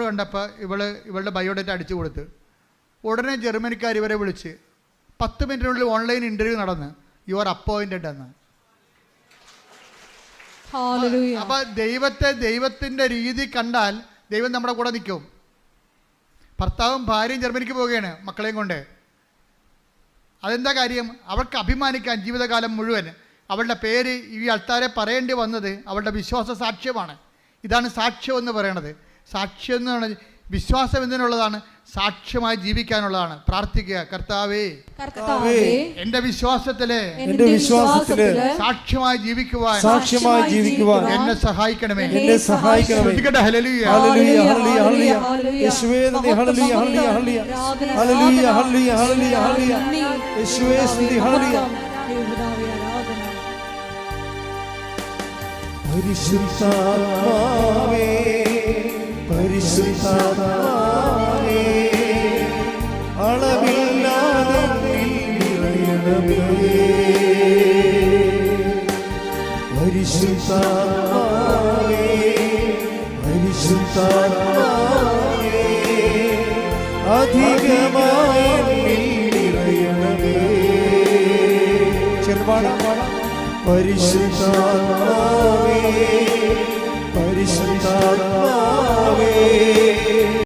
കണ്ടപ്പോൾ ഇവളുടെ ബയോഡേറ്റ അടിച്ചു കൊടുത്ത് ഉടനെ ജർമ്മനിക്കാർ ഇവരെ വിളിച്ച് 10 മിനിറ്റിനുള്ളിൽ ഓൺലൈൻ ഇൻ്റർവ്യൂ നടന്ന് യു ആർ അപ്പോയിൻറ്റഡ് എന്ന്. അപ്പോൾ ദൈവത്തിൻ്റെ രീതി കണ്ടാൽ ദൈവം നമ്മുടെ കൂടെ നിൽക്കും. ഭർത്താവും ഭാര്യയും ജർമ്മനിക്ക് പോവുകയാണ് മക്കളെയും കൊണ്ട്. അതെന്താ കാര്യം? അവൾക്ക് അഭിമാനിക്കാൻ ജീവിതകാലം മുഴുവൻ അവളുടെ പേര് ഈ അൾത്താരെ പറയേണ്ടി വന്നത് അവളുടെ വിശ്വാസ സാക്ഷ്യമാണ്. ഇതാണ് സാക്ഷ്യം എന്ന് പറയണത്. സാക്ഷ്യം എന്ന് പറഞ്ഞാൽ വിശ്വാസം എന്തിനുള്ളതാണ്? സാക്ഷ്യമായി ജീവിക്കാനുള്ളതാണ്. പ്രാർത്ഥിക്കുക, കർത്താവേ എന്റെ വിശ്വാസത്തിലെ സാക്ഷ്യമായി ജീവിക്കുവാൻ എന്നെ സഹായിക്കണമേ. ഹല്ലേലൂയ ഹല്ലേലൂയ ഹല്ലേലൂയ യേശുവേ നന്ദി. Hallelujah hallelujah hallelujah hallelujah hallelujah hallelujah യേശുവേ സ്തുതി. ഹല്ലേലൂയ. പരിശുദ്ധാത്മാവേ പരിശുദ്ധാത്മാവേ അളവില്ലാതെ നിറയണമേ. പരിശുദ്ധാത്മാവേ പരിശുദ്ധാത്മാവേ അധികമായി നിറയണമേ. ചെറുപാടാ പരിശുദ്ധാത്മാവേ പരിശുദ്ധാത്മാവേ